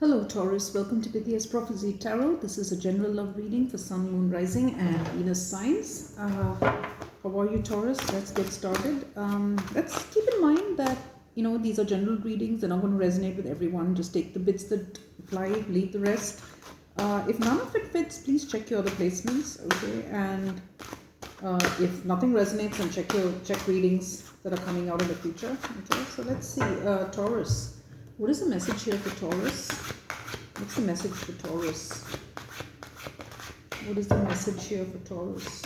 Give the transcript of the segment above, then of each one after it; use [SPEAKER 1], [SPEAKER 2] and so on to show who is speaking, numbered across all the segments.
[SPEAKER 1] Hello Taurus, welcome to Vidya's Prophecy Tarot. This is a general love reading for Sun, Moon, Rising and Venus signs. How are you Taurus? Let's get started. Let's keep in mind that, these are general readings. They're not going to resonate with everyone. Just take the bits that apply, leave the rest. If none of it fits, please check your other placements, okay? And if nothing resonates, then check readings that are coming out in the future, okay? So let's see, Taurus. What is the message here for Taurus? What's the message for Taurus? What is the message here for Taurus?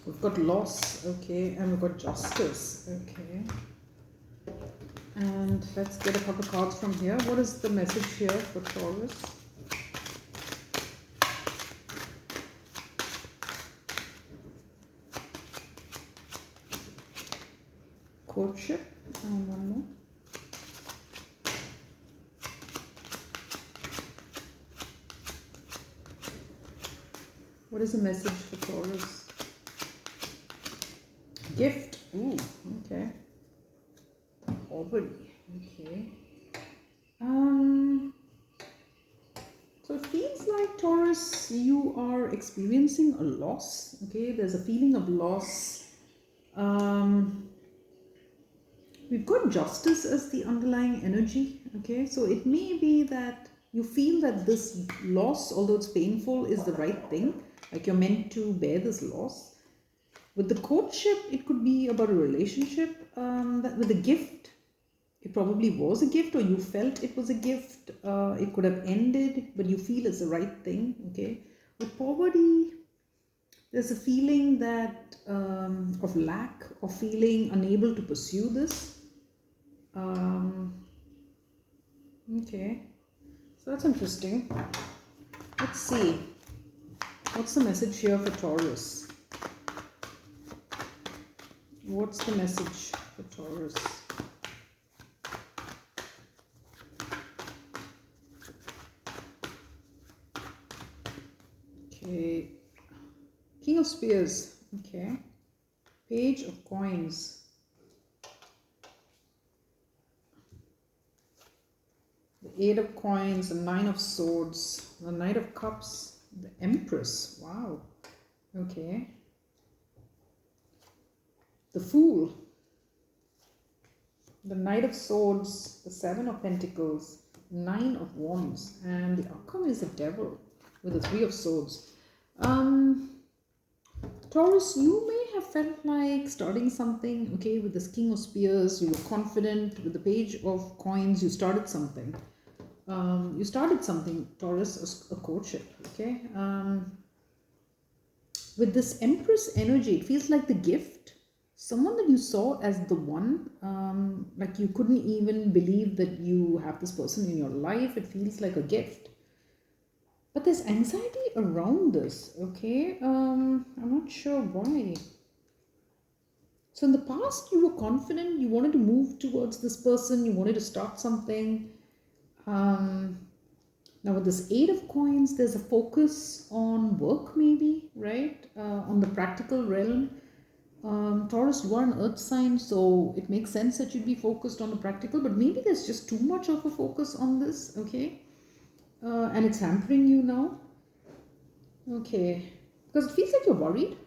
[SPEAKER 1] We've got loss, okay, and we've got justice, okay. And let's get a couple of cards from here. What is the message here for Taurus? Courtship, and one more. What is the message for Taurus? Gift, ooh, okay. Poverty, okay. So it feels like Taurus, you are experiencing a loss, okay. There's a feeling of loss. We've got justice as the underlying energy, okay? So it may be that you feel that this loss, although it's painful, is the right thing. Like you're meant to bear this loss. With the courtship, it could be about a relationship. With the gift, it probably was a gift, or you felt it was a gift. It could have ended, but you feel it's the right thing, okay? With poverty, there's a feeling that of lack, of feeling unable to pursue this. Okay, so that's interesting. Let's see. What's the message here for Taurus? What's the message for Taurus? Okay. King of Spears. Okay. Page of Coins. The Eight of Coins, the Nine of Swords, the Knight of Cups, the Empress. Wow. Okay. The Fool, the Knight of Swords, the Seven of Pentacles, Nine of Wands, and the outcome is the Devil with the Three of Swords. Taurus, you may have felt like starting something, okay, with this King of Spears. You were confident. With the Page of Coins, you started something. Taurus, a courtship, okay? With this Empress energy, it feels like the gift. Someone that you saw as the one, like you couldn't even believe that you have this person in your life. It feels like a gift. But there's anxiety around this, okay? I'm not sure why. So in the past, you were confident. You wanted to move towards this person. You wanted to start something. Now with this Eight of Coins, there's a focus on work maybe, right? On the practical realm. Taurus, you are an earth sign, so it makes sense that you'd be focused on the practical, but maybe there's just too much of a focus on this, okay? And it's hampering you now. Okay, because it feels like you're worried.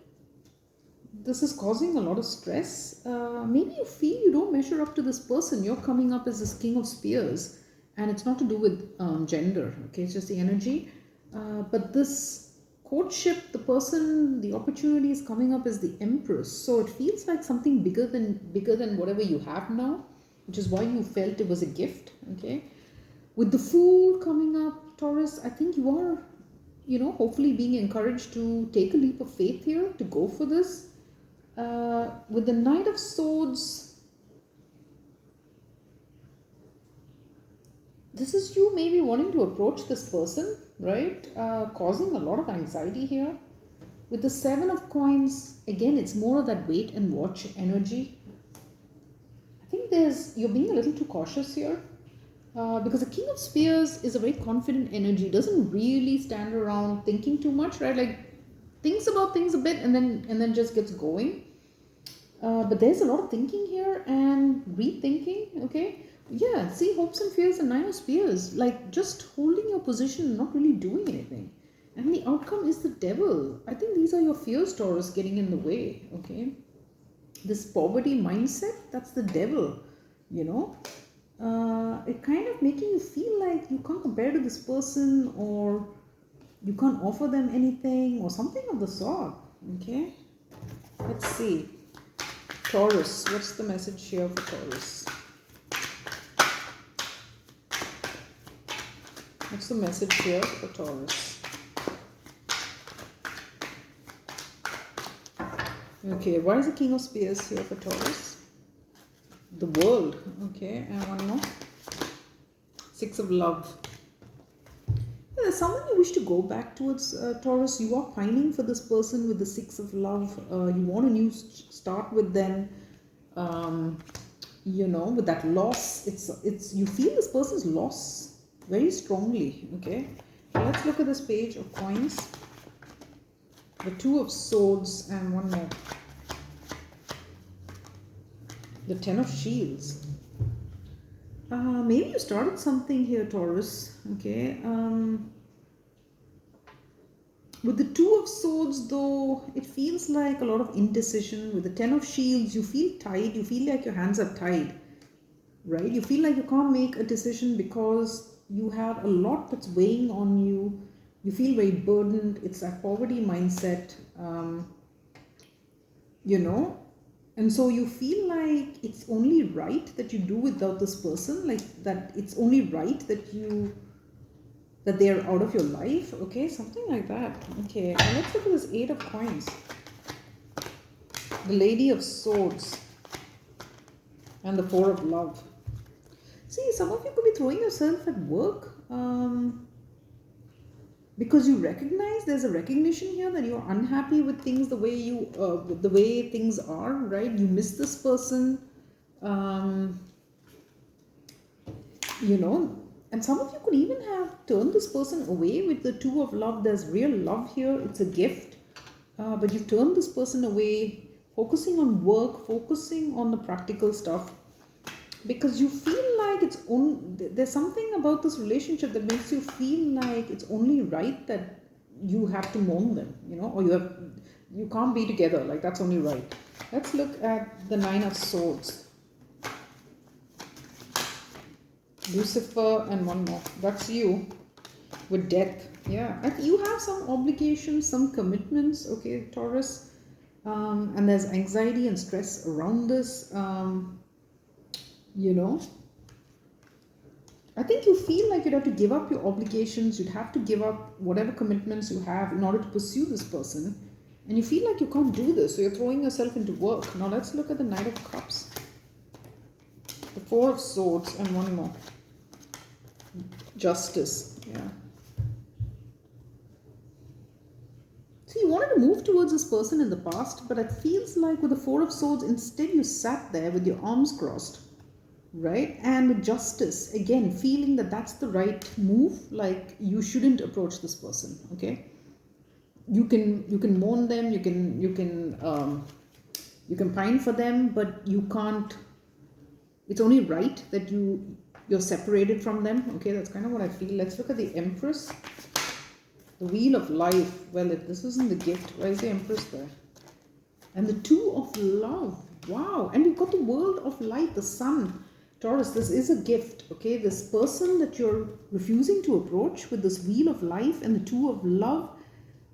[SPEAKER 1] This is causing a lot of stress. Maybe you feel you don't measure up to this person. You're coming up as this King of Spears, and it's not to do with gender, okay? It's just the energy. But this courtship, the person, the opportunity is coming up as the Empress. So it feels like something bigger than whatever you have now, which is why you felt it was a gift, okay? With the Fool coming up, Taurus, I think you are, hopefully being encouraged to take a leap of faith here, to go for this. With the Knight of Swords, this is you maybe wanting to approach this person, right? Causing a lot of anxiety here. With the Seven of Coins, again, it's more of that wait and watch energy. I think you're being a little too cautious here. Because the King of Spears is a very confident energy, doesn't really stand around thinking too much, right? Like thinks about things a bit and then just gets going. But there's a lot of thinking here and rethinking, okay? Yeah, see, hopes and fears and nine of spears, like just holding your position, not really doing anything. And the outcome is the devil. I think these are your fears, Taurus, getting in the way, okay? This poverty mindset, that's the devil, you know? It kind of making you feel like you can't compare to this person, or you can't offer them anything, or something of the sort, okay? Let's see. Taurus, what's the message here for Taurus? What's the message here for Taurus? Okay, why is the King of Spears here for Taurus? The world. Okay, and one more. Six of Love. Yeah, there's someone you wish to go back towards, Taurus. You are pining for this person with the Six of Love. You want a new start with them. Um, with that loss, it's you feel this person's loss very strongly. Okay, let's look at this page of coins. The Two of Swords and one more. The Ten of Shields. Maybe you started something here, Taurus. Okay. With the Two of Swords, though, it feels like a lot of indecision. With the Ten of Shields, you feel tied. You feel like your hands are tied, right? You feel like you can't make a decision because you have a lot that's weighing on you. You feel very burdened. It's that poverty mindset, and so you feel like it's only right that you do without this person, like that it's only right that they're out of your life. Okay, something like that. Okay, now let's look at this Eight of Coins. The Lady of Swords and the Four of Love. See, some of you could be throwing yourself at work because you recognize, there's a recognition here that you're unhappy with things the way things are, right? You miss this person, and some of you could even have turned this person away with the Two of Love. There's real love here, it's a gift, but you've turned this person away, focusing on work, focusing on the practical stuff, because you feel like there's something about this relationship that makes you feel like it's only right that you have to mourn them, or you can't be together, like that's only right. Let's look at the Nine of Swords. Lucifer and one more. That's you with death. Yeah, you have some obligations, some commitments, okay, Taurus, and there's anxiety and stress around this. I think you feel like you'd have to give up your obligations, you'd have to give up whatever commitments you have in order to pursue this person, and you feel like you can't do this, so you're throwing yourself into work. Now let's look at the Knight of Cups, the Four of Swords, and one more. Justice. Yeah. See, you wanted to move towards this person in the past, but it feels like with the Four of Swords, instead you sat there with your arms crossed, right? And with Justice, again, feeling that that's the right move, like you shouldn't approach this person, okay? You can mourn them, you can pine for them, but you can't. It's only right that you're separated from them. Okay, that's kind of what I feel. Let's look at the Empress. The Wheel of Life. Well, if this isn't the gift, why is the Empress there? And the Two of Love. Wow. And you've got the World of Light, the Sun. Taurus, this is a gift. Okay, this person that you're refusing to approach with this Wheel of Life and the Two of Love.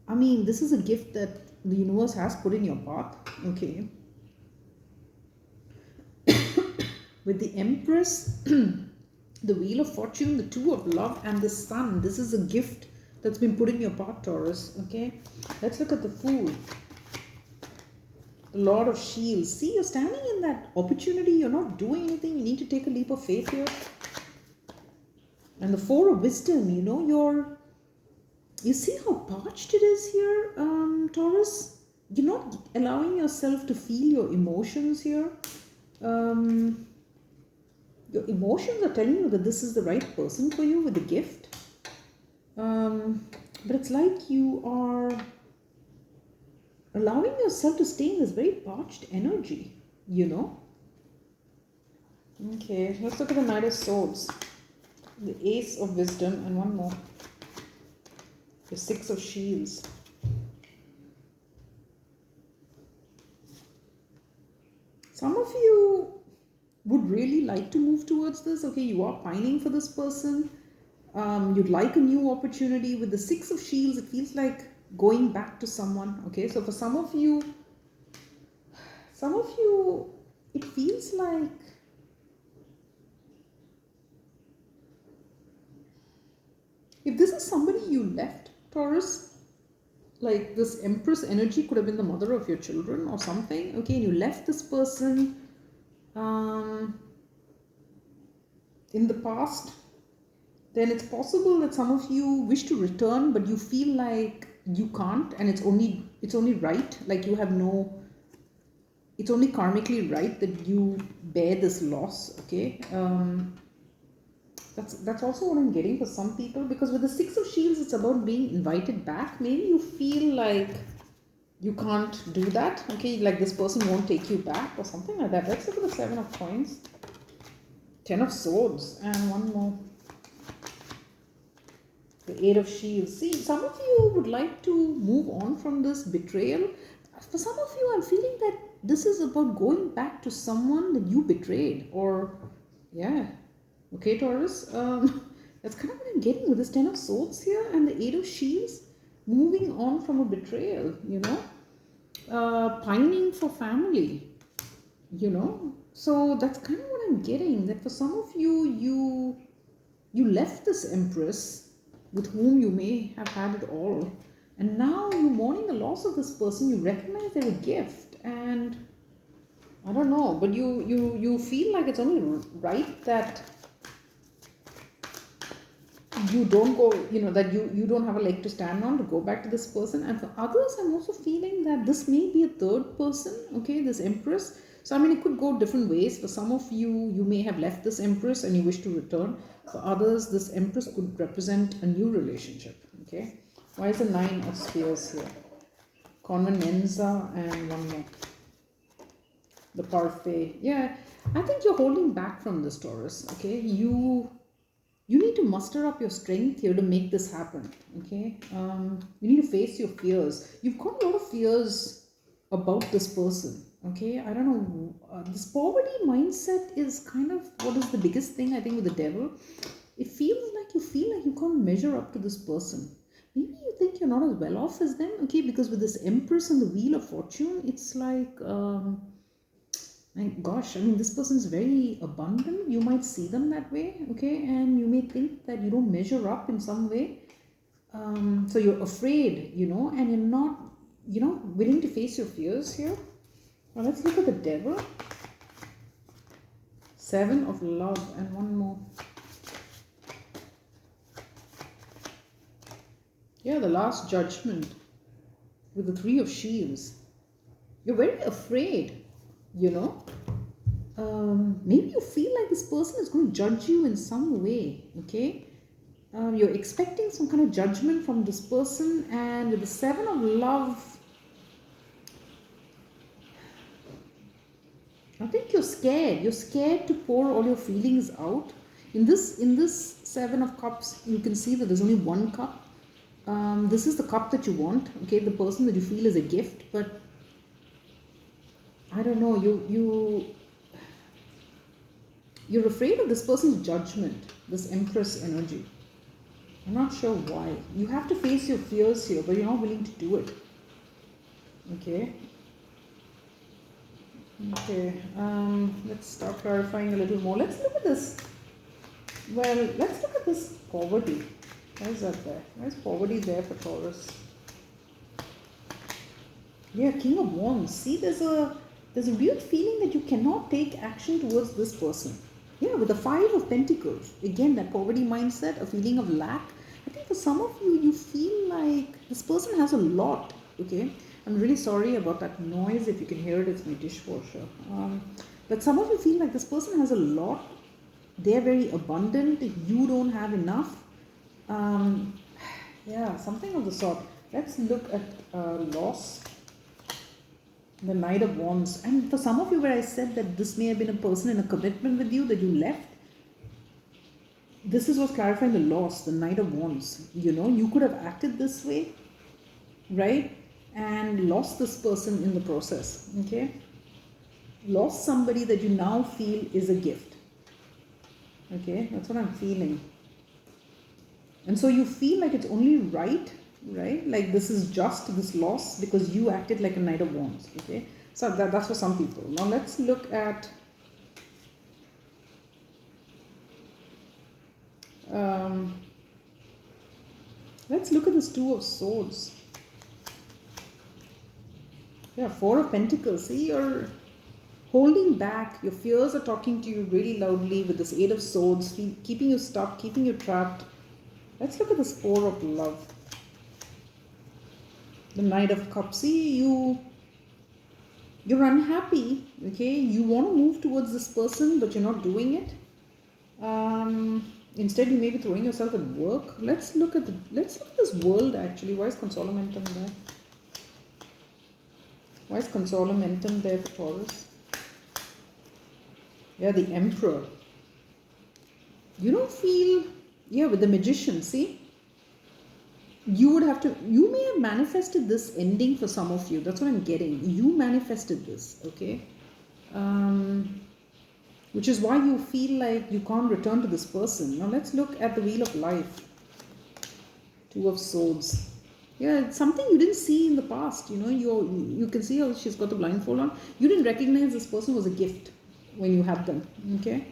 [SPEAKER 1] I mean, this is a gift that the universe has put in your path. Okay. With the Empress, the Wheel of Fortune, the Two of Love, and the Sun. This is a gift that's been put in your path, Taurus. Okay, let's look at the Fool. The Lord of Shields. See, you're standing in that opportunity. You're not doing anything. You need to take a leap of faith here. And the Four of Wisdom. You see how parched it is here, Taurus? You're not allowing yourself to feel your emotions here. Your emotions are telling you that this is the right person for you with the gift. But it's like you are allowing yourself to stay in this very parched energy, Okay, let's look at the Knight of Swords, the Ace of Wisdom, and one more, the Six of Shields. Some of you would really like to move towards this. Okay, you are pining for this person. You'd like a new opportunity. With the Six of Shields, it feels like going back to someone. Okay, so for some of you, it feels like if this is somebody you left, Taurus, like this Empress energy could have been the mother of your children or something. Okay, and you left this person in the past, then it's possible that some of you wish to return, but you feel like you can't, and it's only right, like you have no, it's only karmically right that you bear this loss. Okay, that's also what I'm getting for some people, because with the Six of Shields, it's about being invited back. Maybe you feel like you can't do that. Okay, like this person won't take you back or something like that. Let's look at the Seven of Coins, Ten of Swords, and one more, the Eight of Shields. See, some of you would like to move on from this betrayal. For some of you, I'm feeling that this is about going back to someone that you betrayed, or yeah. Okay, Taurus, that's kind of what I'm getting with this Ten of Swords here and the Eight of Shields. Moving on from a betrayal, pining for family, So that's kind of what I'm getting. That for some of you, you left this Empress with whom you may have had it all, and now you're mourning the loss of this person. You recognize they're a gift, and I don't know, but you feel like it's only right that you don't go, that you don't have a leg to stand on to go back to this person. And for others, I'm also feeling that this may be a third person, okay, this Empress. So I mean, it could go different ways. For some of you may have left this Empress and you wish to return. For others, this Empress could represent a new relationship. Okay, why is the Nine of Spears here? Convenenza, and one more, the Parfait. Yeah, I think you're holding back from this, Taurus. Okay, you need to muster up your strength here to make this happen. Okay, you need to face your fears. You've got a lot of fears about this person. Okay, I don't know, this poverty mindset is kind of what is the biggest thing, I think, with the Devil. It feels like you feel like you can't measure up to this person. Maybe you think you're not as well off as them. Okay, because with this Empress and the Wheel of Fortune, it's like my gosh, I mean, this person is very abundant. You might see them that way, okay, and you may think that you don't measure up in some way. So you're afraid, and you're not, willing to face your fears here. Now let's look at the Devil. Seven of Love, and one more. Yeah, the Last Judgment with the Three of Shields. You're very afraid. Maybe you feel like this person is going to judge you in some way. Okay, you're expecting some kind of judgment from this person, and with the Seven of Love, I think you're scared to pour all your feelings out. In this Seven of Cups, you can see that there's only one cup. This is the cup that you want, okay, the person that you feel is a gift, but I don't know, you're afraid of this person's judgment, this Empress energy. I'm not sure why. You have to face your fears here, but you're not willing to do it. Okay. Let's start clarifying a little more. Let's look at this. Well, let's look at this poverty. Why is that there? Why is poverty there for Taurus? Yeah, King of Wands. See, there's a real feeling that you cannot take action towards this person. Yeah, with the Five of Pentacles. Again, that poverty mindset, a feeling of lack. I think for some of you, you feel like this person has a lot. Okay, I'm really sorry about that noise. If you can hear it, it's my dishwasher. But some of you feel like this person has a lot. They're very abundant. You don't have enough. Yeah, something of the sort. Let's look at loss. The Knight of Wands. And for some of you, where I said that this may have been a person in a commitment with you that you left, this is what's clarifying the loss, the Knight of Wands. You could have acted this way, right? And lost this person in the process, okay? Lost somebody that you now feel is a gift, okay? That's what I'm feeling. And so you feel like it's only right? Like this is just this loss because you acted like a Knight of Wands, okay? So that's for some people. Now let's look at this Two of Swords. Yeah, Four of Pentacles. See, you're holding back. Your fears are talking to you really loudly with this Eight of Swords, keeping you stuck, keeping you trapped. Let's look at this Four of Love. The Knight of Cups. See, you're unhappy, okay? You want to move towards this person, but you're not doing it. Instead, you may be throwing yourself at work. Let's look at this World actually. Why is Consolamentum there? Why is Consolamentum there for Taurus? Yeah, the Emperor. You don't feel, with the Magician, see? You may have manifested this ending for some of you. That's what I'm getting. You manifested this, okay? Which is why you feel like you can't return to this person. Now let's look at the Wheel of Life. Two of Swords. Yeah, it's something you didn't see in the past. You can see how she's got the blindfold on. You didn't recognize this person was a gift when you had them, okay?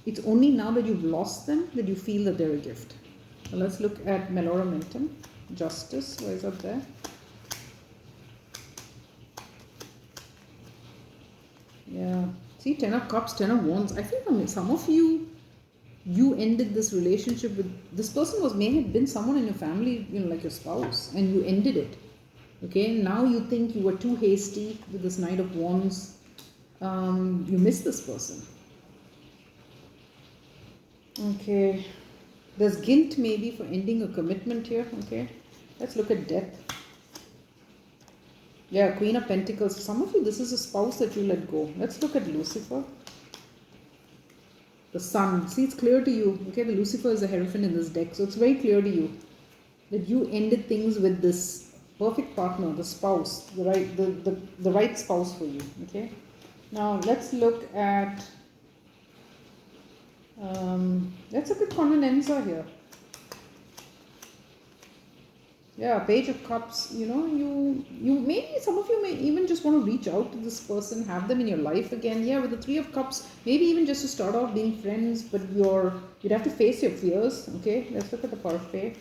[SPEAKER 1] It's only now that you've lost them that you feel that they're a gift. So let's look at Meloramentum. Justice, where is that there? Yeah. See, Ten of Cups, Ten of Wands. I think some of you ended this relationship with this person may have been someone in your family, like your spouse, and you ended it. Okay, now you think you were too hasty with this Knight of Wands. You miss this person. Okay, there's guilt maybe for ending a commitment here. Okay, let's look at Death. Yeah, Queen of Pentacles. Some of you, this is a spouse that you let go. Let's look at Lucifer. The Sun. See, it's clear to you. Okay, the Lucifer is a Hierophant in this deck. So it's very clear to you that you ended things with this perfect partner, the spouse, the right spouse for you. Okay. Now let's look at Convenenza here. Yeah, Page of Cups. You maybe some of you may even just want to reach out to this person, have them in your life again. Yeah, with the Three of Cups, maybe even just to start off being friends, but you'd have to face your fears. Okay, let's look at the Parfait.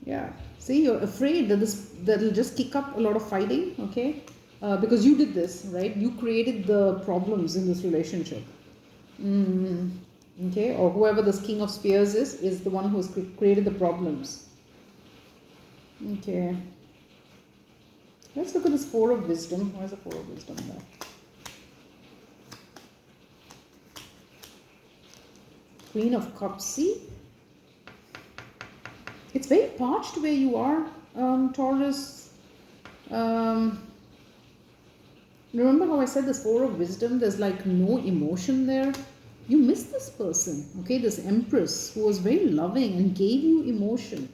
[SPEAKER 1] Yeah, see, you're afraid that that'll just kick up a lot of fighting. Okay, because you did this, right? You created the problems in this relationship. Okay, or whoever this King of Spears is the one who's created the problems. Okay, let's look at this Four of Wisdom. Why is the Four of Wisdom there? Queen of Cups. See, it's very parched where you are, Taurus. Remember how I said this Four of Wisdom? There's like no emotion there. You miss this person, okay? This Empress who was very loving and gave you emotion.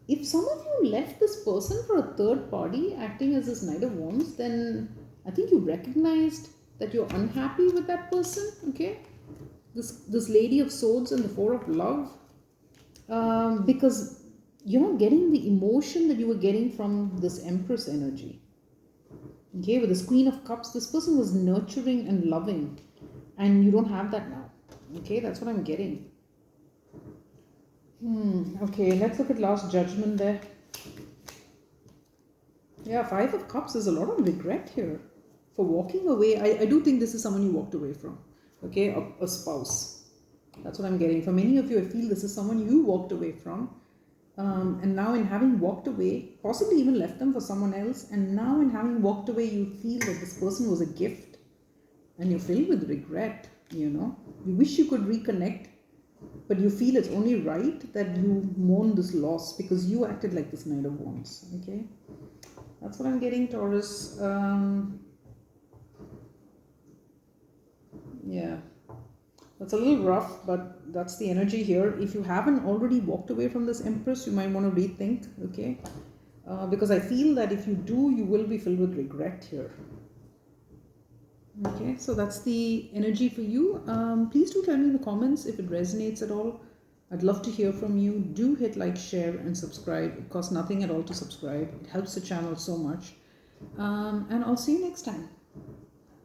[SPEAKER 1] If some of you left this person for a third party acting as this Knight of Wands, then I think you recognized that you're unhappy with that person, okay? This Lady of Swords and the Four of Love, because you're not getting the emotion that you were getting from this Empress energy. Okay, with this Queen of Cups, this person was nurturing and loving, and you don't have that now. Okay, that's what I'm getting. Okay, let's look at Last Judgment there. Yeah, Five of Cups. There's a lot of regret here for walking away. I do think this is someone you walked away from. Okay, a spouse. That's what I'm getting. For many of you, I feel this is someone you walked away from. And now in having walked away, possibly even left them for someone else, and now in having walked away, you feel that this person was a gift and you're filled with regret, you wish you could reconnect, but you feel it's only right that you mourn this loss because you acted like this Knight of Wands. Okay, that's what I'm getting, Taurus. Yeah, that's a little rough, but that's the energy here. If you haven't already walked away from this Empress, you might want to rethink. Okay, because I feel that if you do, you will be filled with regret here. Okay, so that's the energy for you. Please do tell me in the comments if it resonates at all. I'd love to hear from you. Do hit like, share, and subscribe. It costs nothing at all to subscribe. It helps the channel so much. And I'll see you next time.